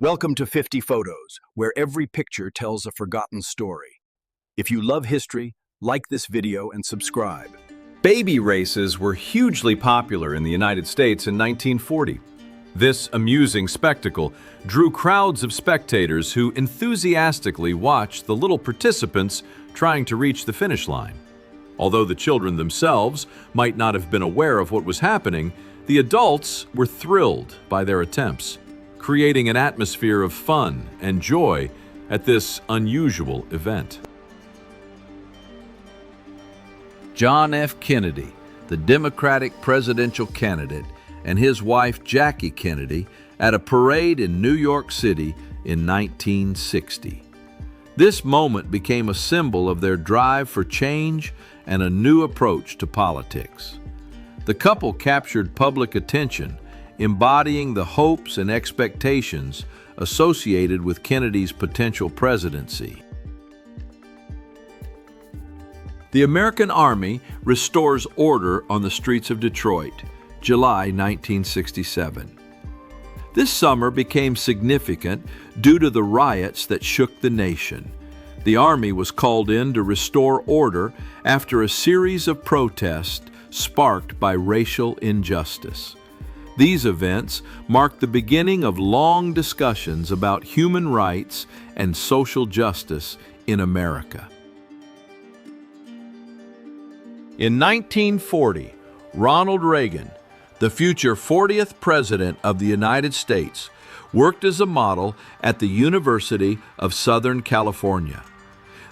Welcome to 50 Photos, where every picture tells a forgotten story. If you love history, like this video and subscribe. Baby races were hugely popular in the United States in 1940. This amusing spectacle drew crowds of spectators who enthusiastically watched the little participants trying to reach the finish line. Although the children themselves might not have been aware of what was happening, the adults were thrilled by their attempts, creating an atmosphere of fun and joy at this unusual event. John F. Kennedy, the Democratic presidential candidate, and his wife Jackie Kennedy at a parade in New York City in 1960. This moment became a symbol of their drive for change and a new approach to politics. The couple captured public attention, embodying the hopes and expectations associated with Kennedy's potential presidency. The American Army restores order on the streets of Detroit, July 1967. This summer became significant due to the riots that shook the nation. The Army was called in to restore order after a series of protests sparked by racial injustice. These events marked the beginning of long discussions about human rights and social justice in America. In 1940, Ronald Reagan, the future 40th President of the United States, worked as a model at the University of Southern California.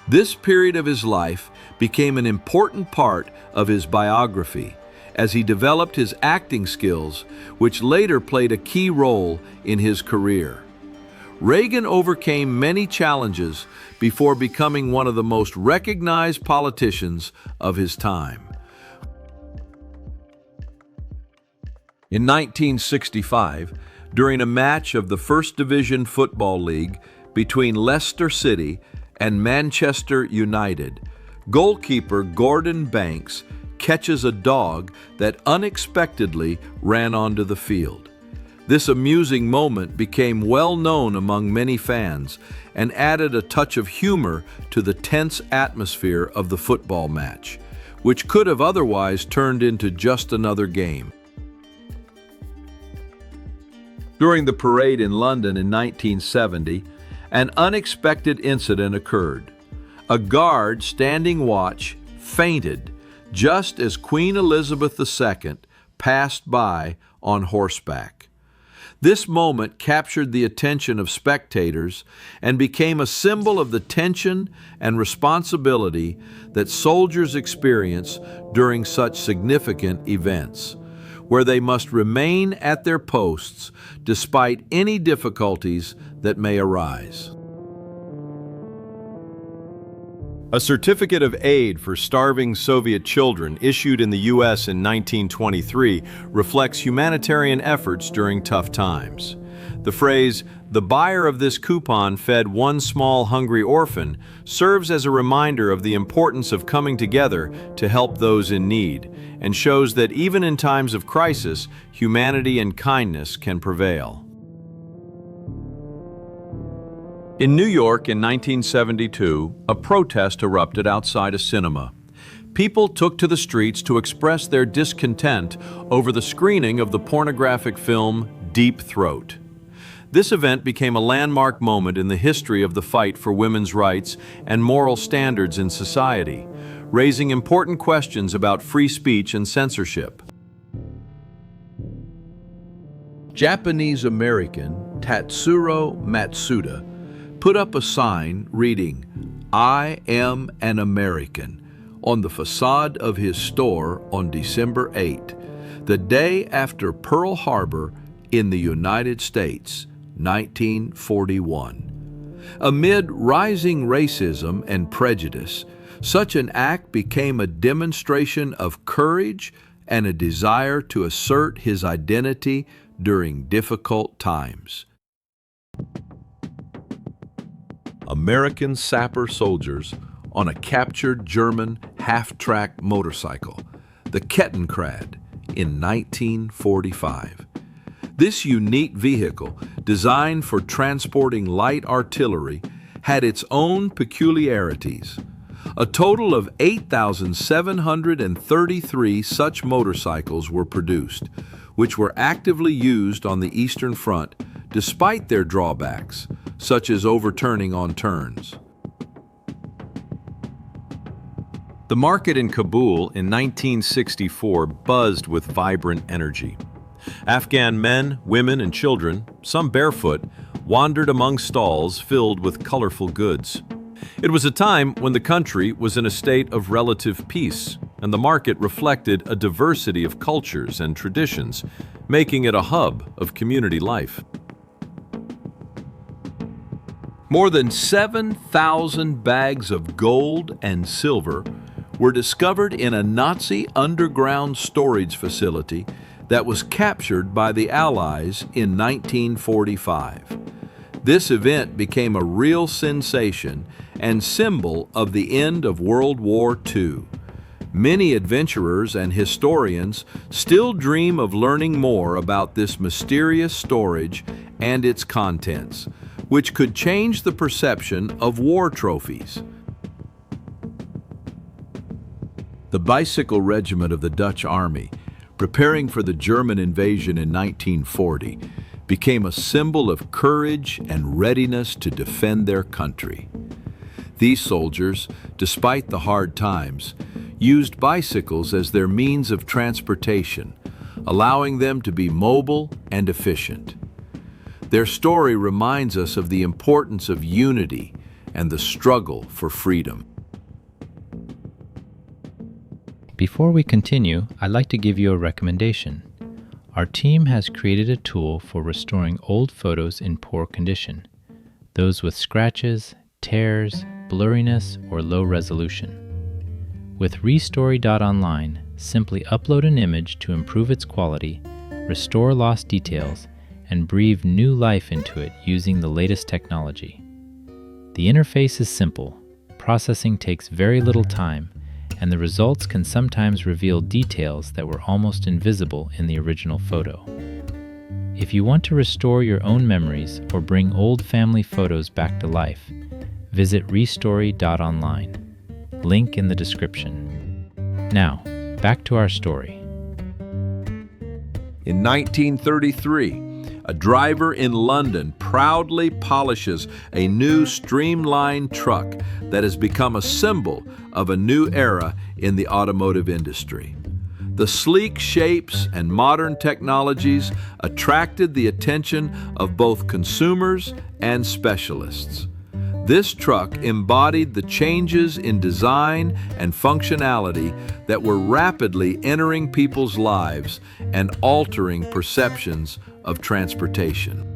This period of his life became an important part of his biography as he developed his acting skills, which later played a key role in his career. Reagan overcame many challenges before becoming one of the most recognized politicians of his time. In 1965, during a match of the First Division Football League between Leicester City and Manchester United, goalkeeper Gordon Banks catches a dog that unexpectedly ran onto the field. This amusing moment became well known among many fans and added a touch of humor to the tense atmosphere of the football match, which could have otherwise turned into just another game. During the parade in London in 1970, an unexpected incident occurred. A guard standing watch fainted just as Queen Elizabeth II passed by on horseback. This moment captured the attention of spectators and became a symbol of the tension and responsibility that soldiers experience during such significant events, where they must remain at their posts despite any difficulties that may arise. A certificate of aid for starving Soviet children issued in the U.S. in 1923 reflects humanitarian efforts during tough times. The phrase, "The buyer of this coupon fed one small hungry orphan," serves as a reminder of the importance of coming together to help those in need, and shows that even in times of crisis, humanity and kindness can prevail. In New York in 1972, a protest erupted outside a cinema. People took to the streets to express their discontent over the screening of the pornographic film Deep Throat. This event became a landmark moment in the history of the fight for women's rights and moral standards in society, raising important questions about free speech and censorship. Japanese-American Tatsuro Matsuda put up a sign reading, "I am an American," on the facade of his store on December 8, the day after Pearl Harbor in the United States, 1941. Amid rising racism and prejudice, such an act became a demonstration of courage and a desire to assert his identity during difficult times. American sapper soldiers on a captured German half-track motorcycle, the Kettenkrad, in 1945. This unique vehicle designed for transporting light artillery, had its own peculiarities. A total of 8,733 such motorcycles were produced, which were actively used on the Eastern Front despite their drawbacks, such as overturning on turns. The market in Kabul in 1964 buzzed with vibrant energy. Afghan men, women, and children, some barefoot, wandered among stalls filled with colorful goods. It was a time when the country was in a state of relative peace, and the market reflected a diversity of cultures and traditions, making it a hub of community life. More than 7,000 bags of gold and silver were discovered in a Nazi underground storage facility that was captured by the Allies in 1945. This event became a real sensation and symbol of the end of World War II. Many adventurers and historians still dream of learning more about this mysterious storage and its contents, which could change the perception of war trophies. The bicycle regiment of the Dutch Army, preparing for the German invasion in 1940, became a symbol of courage and readiness to defend their country. These soldiers, despite the hard times, used bicycles as their means of transportation, allowing them to be mobile and efficient. Their story reminds us of the importance of unity and the struggle for freedom. Before we continue, I'd like to give you a recommendation. Our team has created a tool for restoring old photos in poor condition, those with scratches, tears, blurriness, or low resolution. With Restory.online, simply upload an image to improve its quality, restore lost details, and breathe new life into it using the latest technology. The interface is simple, processing takes very little time, and the results can sometimes reveal details that were almost invisible in the original photo. If you want to restore your own memories or bring old family photos back to life, visit Restory.online. Link in the description. Now, back to our story. In 1933, a driver in London proudly polishes a new streamlined truck that has become a symbol of a new era in the automotive industry. The sleek shapes and modern technologies attracted the attention of both consumers and specialists. This truck embodied the changes in design and functionality that were rapidly entering people's lives and altering perceptions of transportation.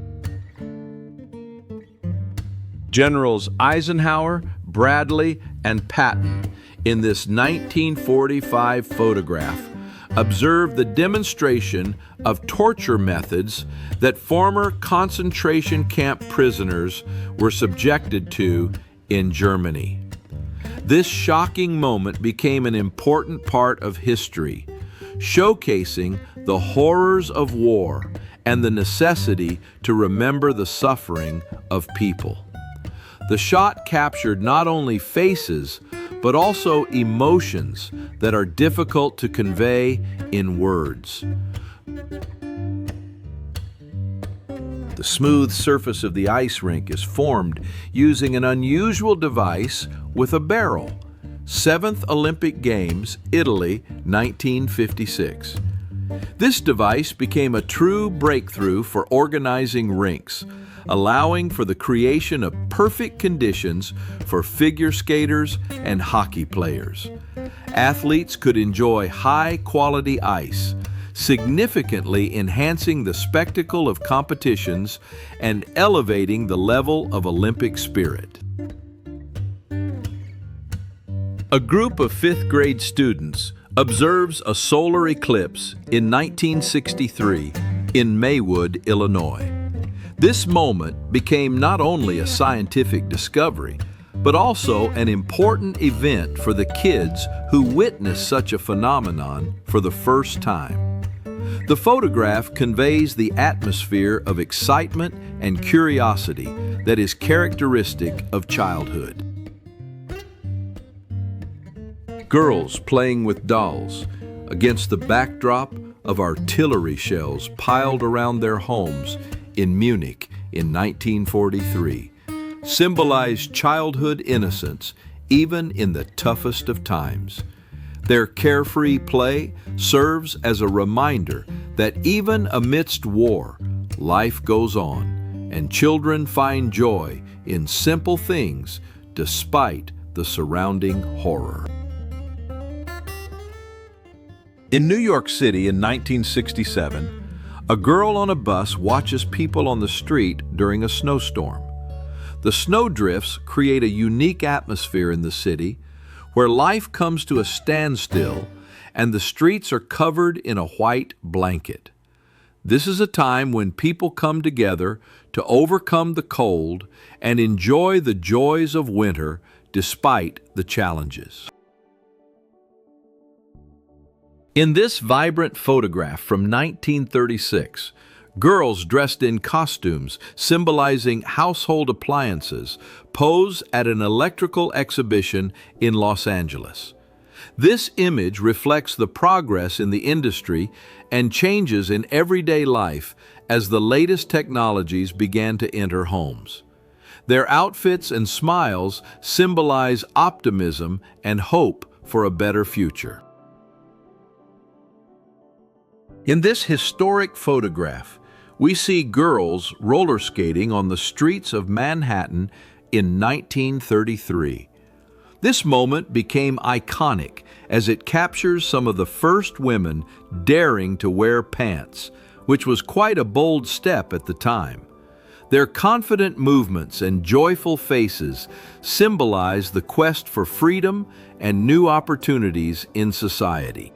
Generals Eisenhower, Bradley, and Patton, in this 1945 photograph, observed the demonstration of torture methods that former concentration camp prisoners were subjected to in Germany. This shocking moment became an important part of history, showcasing the horrors of war and the necessity to remember the suffering of people. The shot captured not only faces, but also emotions that are difficult to convey in words. The smooth surface of the ice rink is formed using an unusual device with a barrel. 7th Olympic Games, Italy, 1956. This device became a true breakthrough for organizing rinks, allowing for the creation of perfect conditions for figure skaters and hockey players. Athletes could enjoy high-quality ice, significantly enhancing the spectacle of competitions and elevating the level of Olympic spirit. A group of 5th grade students observes a solar eclipse in 1963 in Maywood, Illinois. This moment became not only a scientific discovery, but also an important event for the kids who witnessed such a phenomenon for the first time. The photograph conveys the atmosphere of excitement and curiosity that is characteristic of childhood. Girls playing with dolls against the backdrop of artillery shells piled around their homes in Munich in 1943 symbolize childhood innocence even in the toughest of times. Their carefree play serves as a reminder that even amidst war, life goes on, and children find joy in simple things despite the surrounding horror. In New York City in 1967, a girl on a bus watches people on the street during a snowstorm. The snowdrifts create a unique atmosphere in the city where life comes to a standstill and the streets are covered in a white blanket. This is a time when people come together to overcome the cold and enjoy the joys of winter despite the challenges. In this vibrant photograph from 1936, girls dressed in costumes symbolizing household appliances pose at an electrical exhibition in Los Angeles. This image reflects the progress in the industry and changes in everyday life as the latest technologies began to enter homes. Their outfits and smiles symbolize optimism and hope for a better future. In this historic photograph, we see girls roller skating on the streets of Manhattan in 1933. This moment became iconic as it captures some of the first women daring to wear pants, which was quite a bold step at the time. Their confident movements and joyful faces symbolize the quest for freedom and new opportunities in society.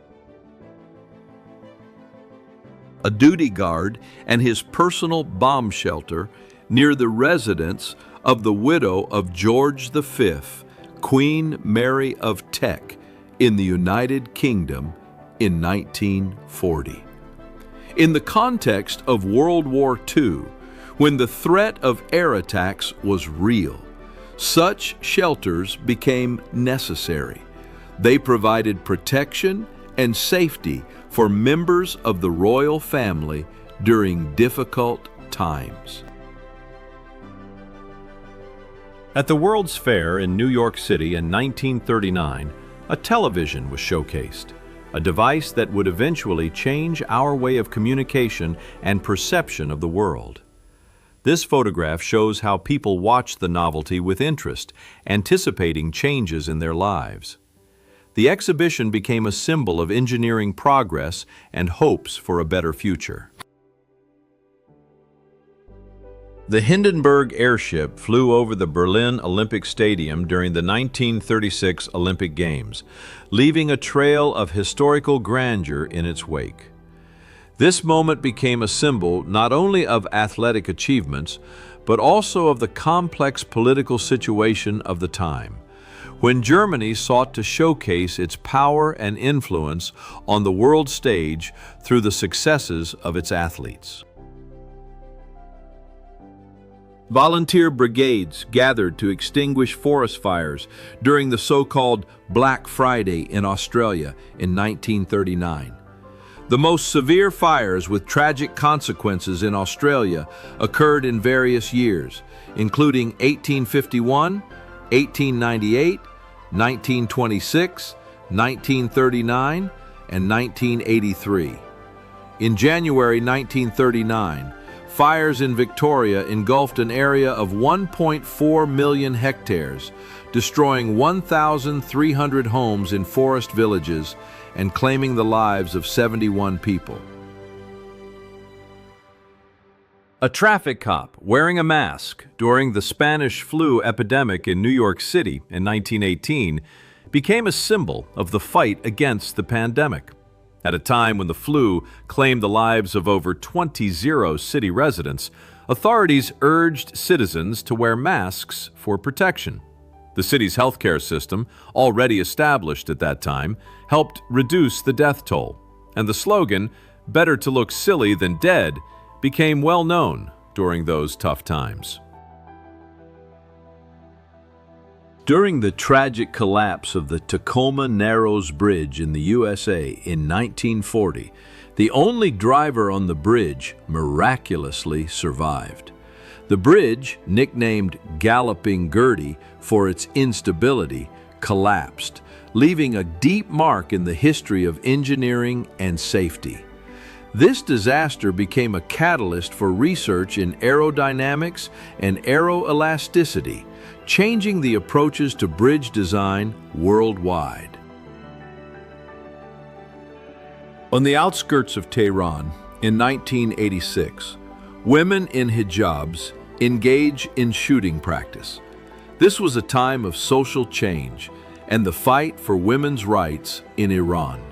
A duty guard and his personal bomb shelter near the residence of the widow of George V, Queen Mary of Teck, in the United Kingdom in 1940. In the context of World War II, when the threat of air attacks was real, such shelters became necessary. They provided protection and safety for members of the royal family during difficult times. At the World's Fair in New York City in 1939, a television was showcased, a device that would eventually change our way of communication and perception of the world. This photograph shows how people watched the novelty with interest, anticipating changes in their lives. The exhibition became a symbol of engineering progress and hopes for a better future. The Hindenburg airship flew over the Berlin Olympic Stadium during the 1936 Olympic Games, leaving a trail of historical grandeur in its wake. This moment became a symbol not only of athletic achievements, but also of the complex political situation of the time, when Germany sought to showcase its power and influence on the world stage through the successes of its athletes. Volunteer brigades gathered to extinguish forest fires during the so-called Black Friday in Australia in 1939. The most severe fires with tragic consequences in Australia occurred in various years, including 1851, 1898, 1926, 1939, and 1983. In January 1939, fires in Victoria engulfed an area of 1.4 million hectares, destroying 1,300 homes in forest villages and claiming the lives of 71 people. A traffic cop wearing a mask during the Spanish flu epidemic in New York City in 1918 became a symbol of the fight against the pandemic. At a time when the flu claimed the lives of over 20 city residents, authorities urged citizens to wear masks for protection. The city's healthcare system, already established at that time, helped reduce the death toll, and the slogan, better to look silly than dead, became well known during those tough times. During the tragic collapse of the Tacoma Narrows Bridge in the USA in 1940, the only driver on the bridge miraculously survived. The bridge, nicknamed Galloping Gertie for its instability, collapsed, leaving a deep mark in the history of engineering and safety. This disaster became a catalyst for research in aerodynamics and aeroelasticity, changing the approaches to bridge design worldwide. On the outskirts of Tehran, in 1986, women in hijabs engage in shooting practice. This was a time of social change and the fight for women's rights in Iran.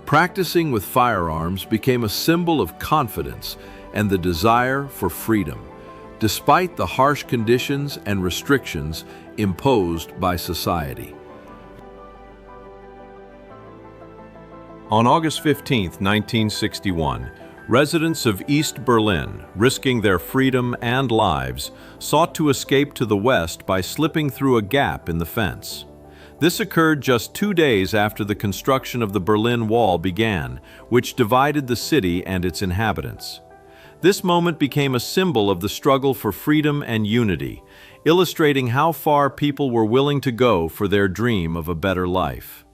Practicing with firearms became a symbol of confidence and the desire for freedom, despite the harsh conditions and restrictions imposed by society. On August 15, 1961, residents of East Berlin, risking their freedom and lives, sought to escape to the west by slipping through a gap in the fence. This occurred just 2 days after the construction of the Berlin Wall began, which divided the city and its inhabitants. This moment became a symbol of the struggle for freedom and unity, illustrating how far people were willing to go for their dream of a better life.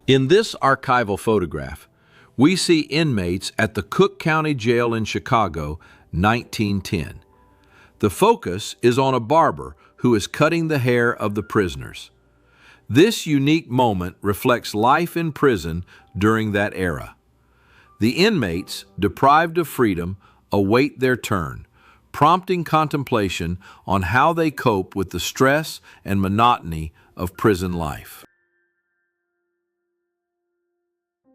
In this archival photograph, we see inmates at the Cook County Jail in Chicago, 1910. The focus is on a barber who is cutting the hair of the prisoners. This unique moment reflects life in prison during that era. The inmates, deprived of freedom, await their turn, prompting contemplation on how they cope with the stress and monotony of prison life.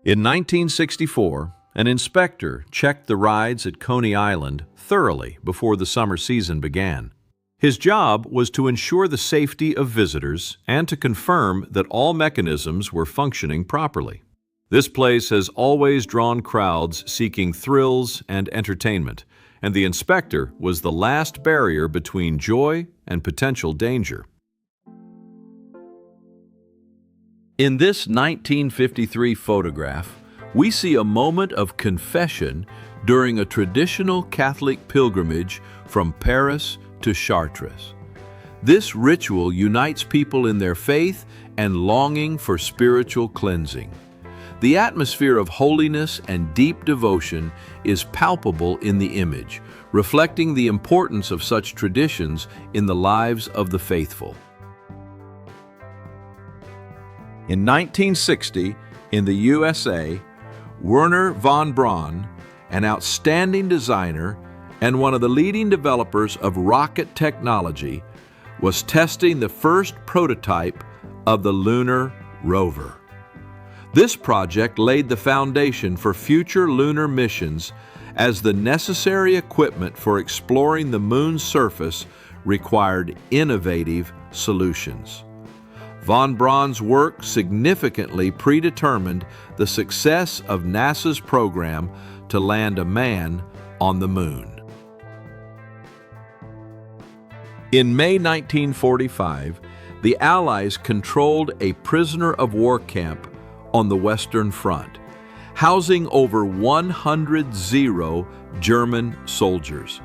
In 1964, an inspector checked the rides at Coney Island thoroughly before the summer season began. His job was to ensure the safety of visitors and to confirm that all mechanisms were functioning properly. This place has always drawn crowds seeking thrills and entertainment, and the inspector was the last barrier between joy and potential danger. In this 1953 photograph, we see a moment of confession during a traditional Catholic pilgrimage from Paris to Chartres. This ritual unites people in their faith and longing for spiritual cleansing. The atmosphere of holiness and deep devotion is palpable in the image, reflecting the importance of such traditions in the lives of the faithful. In 1960, in the USA, Wernher von Braun, an outstanding designer and one of the leading developers of rocket technology, was testing the first prototype of the lunar rover. This project laid the foundation for future lunar missions as the necessary equipment for exploring the moon's surface required innovative solutions. Von Braun's work significantly predetermined the success of NASA's program to land a man on the moon. In May 1945, the Allies controlled a prisoner of war camp on the Western Front, housing over 100 German soldiers.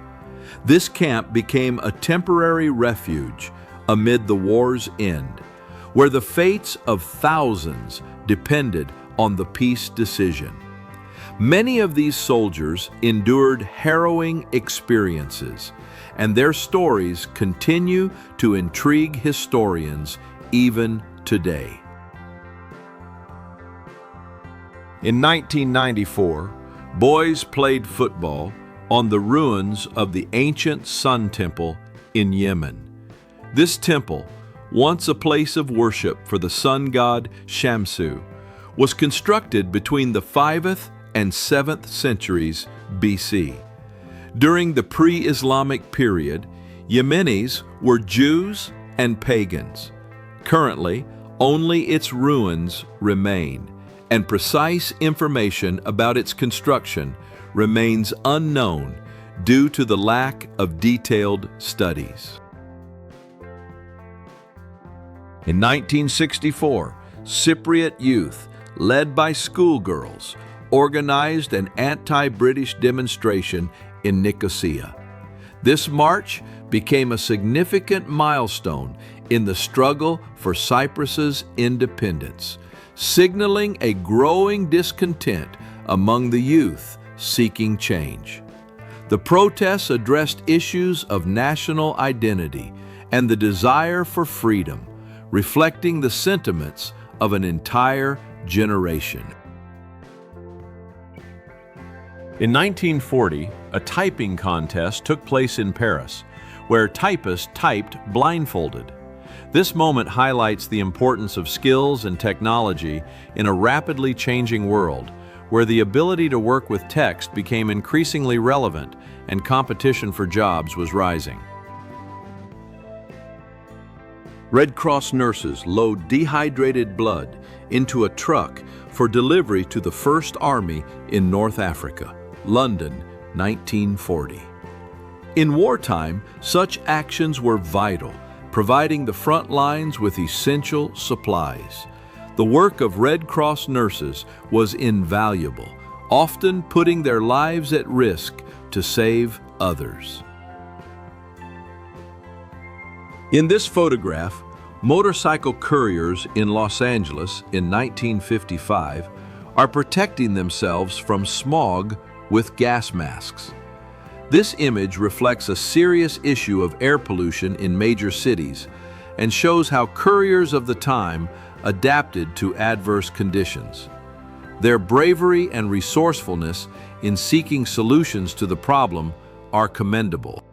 This camp became a temporary refuge amid the war's end, where the fates of thousands depended on the peace decision. Many of these soldiers endured harrowing experiences, and their stories continue to intrigue historians even today. In 1994, boys played football on the ruins of the ancient Sun Temple in Yemen. This temple, once a place of worship for the sun god Shamsu, was constructed between the 5th and 7th centuries BC. During the pre-Islamic period, Yemenis were Jews and pagans. Currently, only its ruins remain, and precise information about its construction remains unknown due to the lack of detailed studies. In 1964, Cypriot youth, led by schoolgirls, organized an anti-British demonstration in Nicosia. This march became a significant milestone in the struggle for Cyprus's independence, signaling a growing discontent among the youth seeking change. The protests addressed issues of national identity and the desire for freedom, reflecting the sentiments of an entire generation. In 1940, a typing contest took place in Paris, where typists typed blindfolded. This moment highlights the importance of skills and technology in a rapidly changing world, where the ability to work with text became increasingly relevant and competition for jobs was rising. Red Cross nurses load dehydrated blood into a truck for delivery to the First Army in North Africa, London, 1940. In wartime, such actions were vital, providing the front lines with essential supplies. The work of Red Cross nurses was invaluable, often putting their lives at risk to save others. In this photograph, motorcycle couriers in Los Angeles in 1955 are protecting themselves from smog with gas masks. This image reflects a serious issue of air pollution in major cities and shows how couriers of the time adapted to adverse conditions. Their bravery and resourcefulness in seeking solutions to the problem are commendable.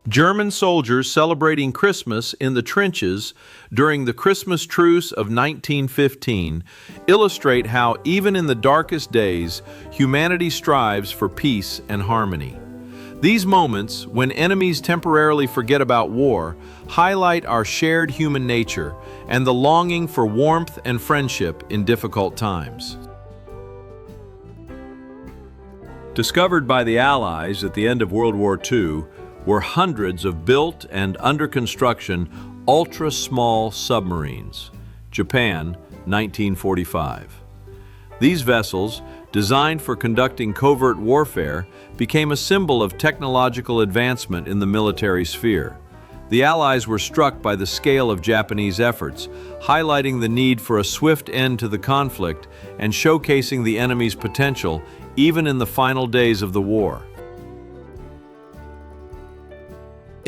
German soldiers celebrating Christmas in the trenches during the Christmas truce of 1915 illustrate how, even in the darkest days, humanity strives for peace and harmony. These moments, when enemies temporarily forget about war, highlight our shared human nature and the longing for warmth and friendship in difficult times. Discovered by the Allies at the end of World War II, were hundreds of built and under construction ultra-small submarines. Japan, 1945. These vessels, designed for conducting covert warfare, became a symbol of technological advancement in the military sphere. The Allies were struck by the scale of Japanese efforts, highlighting the need for a swift end to the conflict and showcasing the enemy's potential even in the final days of the war.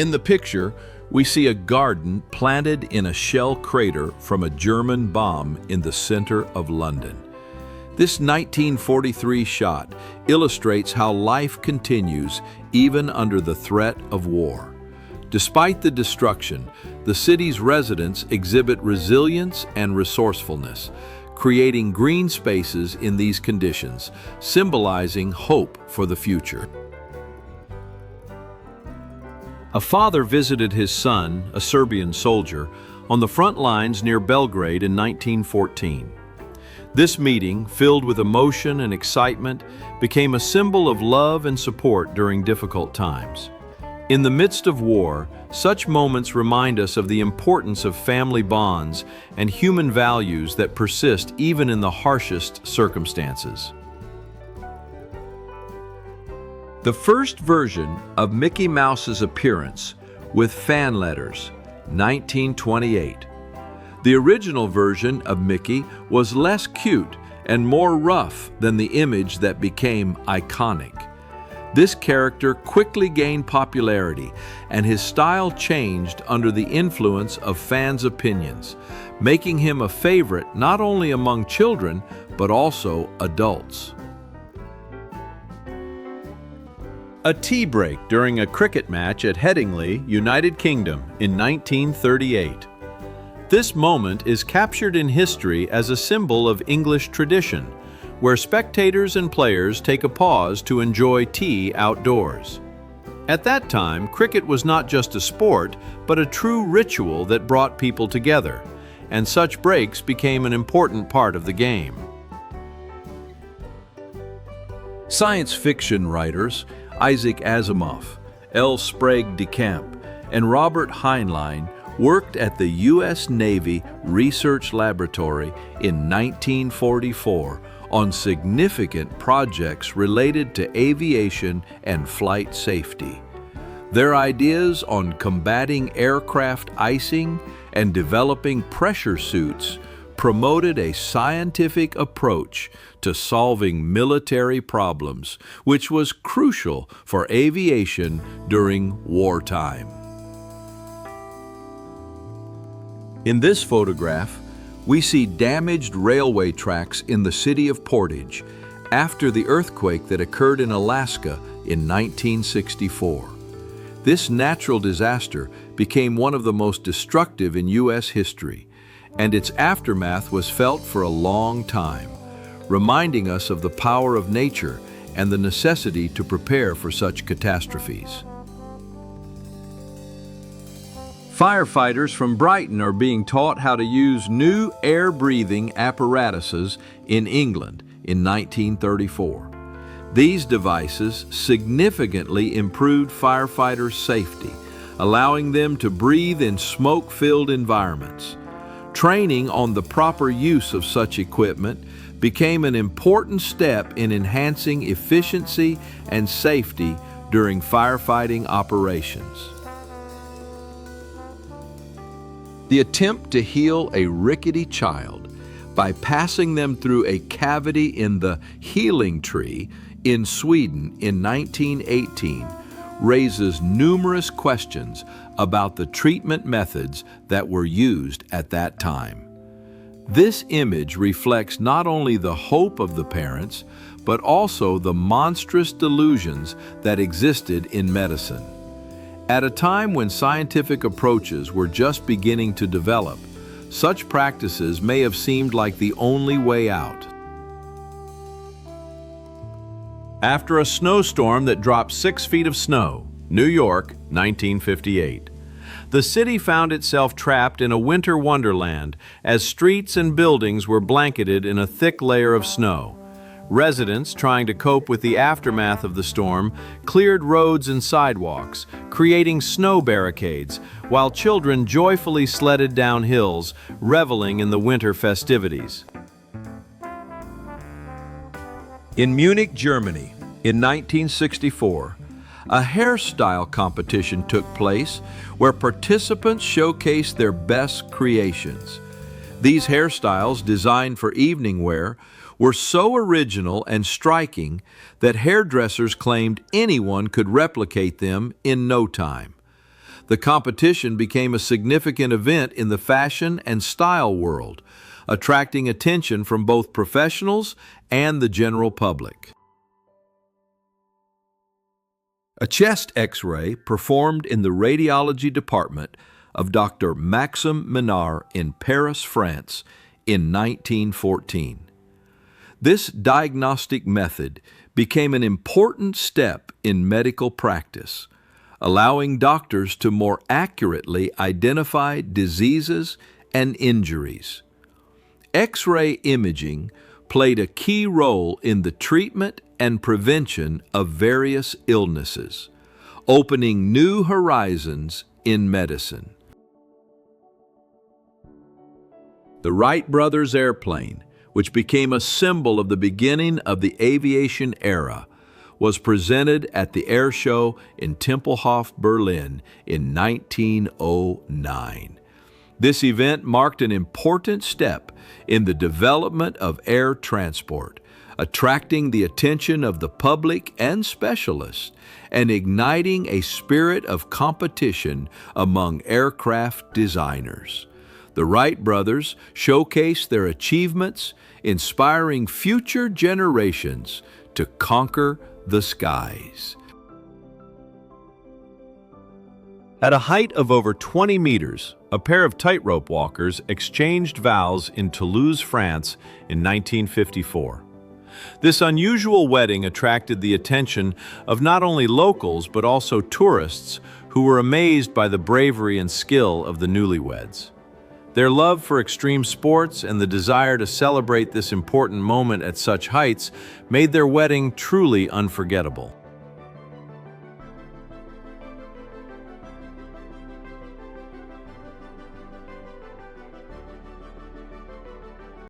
In the picture, we see a garden planted in a shell crater from a German bomb in the center of London. This 1943 shot illustrates how life continues even under the threat of war. Despite the destruction, the city's residents exhibit resilience and resourcefulness, creating green spaces in these conditions, symbolizing hope for the future. A father visited his son, a Serbian soldier, on the front lines near Belgrade in 1914. This meeting, filled with emotion and excitement, became a symbol of love and support during difficult times. In the midst of war, such moments remind us of the importance of family bonds and human values that persist even in the harshest circumstances. The first version of Mickey Mouse's appearance with fan letters, 1928. The original version of Mickey was less cute and more rough than the image that became iconic. This character quickly gained popularity, and his style changed under the influence of fans' opinions, making him a favorite not only among children, but also adults. A tea break during a cricket match at Headingley, United Kingdom in 1938. This moment is captured in history as a symbol of English tradition, where spectators and players take a pause to enjoy tea outdoors. At that time, cricket was not just a sport, but a true ritual that brought people together. and such breaks became an important part of the game. Science fiction writers Isaac Asimov, L. Sprague de Camp, and Robert Heinlein worked at the U.S. Navy Research Laboratory in 1944 on significant projects related to aviation and flight safety. Their ideas on combating aircraft icing and developing pressure suits promoted a scientific approach to solving military problems, which was crucial for aviation during wartime. In this photograph, we see damaged railway tracks in the city of Portage after the earthquake that occurred in Alaska in 1964. This natural disaster became one of the most destructive in U.S. history, and its aftermath was felt for a long time, reminding us of the power of nature and the necessity to prepare for such catastrophes. Firefighters from Brighton are being taught how to use new air-breathing apparatuses in England in 1934. These devices significantly improved firefighters' safety, allowing them to breathe in smoke-filled environments. Training on the proper use of such equipment became an important step in enhancing efficiency and safety during firefighting operations. The attempt to heal a rickety child by passing them through a cavity in the healing tree in Sweden in 1918 raises numerous questions about the treatment methods that were used at that time. This image reflects not only the hope of the parents, but also the monstrous delusions that existed in medicine. At a time when scientific approaches were just beginning to develop, such practices may have seemed like the only way out. After a snowstorm that dropped 6 feet of snow, New York, 1958. The city found itself trapped in a winter wonderland as streets and buildings were blanketed in a thick layer of snow. Residents, trying to cope with the aftermath of the storm, cleared roads and sidewalks, creating snow barricades, while children joyfully sledded down hills, reveling in the winter festivities. In Munich, Germany, in 1964, a hairstyle competition took place where participants showcased their best creations. These hairstyles, designed for evening wear, were so original and striking that hairdressers claimed anyone could replicate them in no time. The competition became a significant event in the fashion and style world, attracting attention from both professionals and the general public. A chest X-ray performed in the radiology department of Dr. Maxime Minard in Paris, France, in 1914. This diagnostic method became an important step in medical practice, allowing doctors to more accurately identify diseases and injuries. X-ray imaging played a key role in the treatment and prevention of various illnesses, opening new horizons in medicine. The Wright brothers airplane, which became a symbol of the beginning of the aviation era, was presented at the air show in Tempelhof, Berlin in 1909. This event marked an important step in the development of air transport, attracting the attention of the public and specialists, and igniting a spirit of competition among aircraft designers. The Wright brothers showcased their achievements, inspiring future generations to conquer the skies. At a height of over 20 meters, a pair of tightrope walkers exchanged vows in Toulouse, France in 1954. This unusual wedding attracted the attention of not only locals but also tourists who were amazed by the bravery and skill of the newlyweds. Their love for extreme sports and the desire to celebrate this important moment at such heights made their wedding truly unforgettable.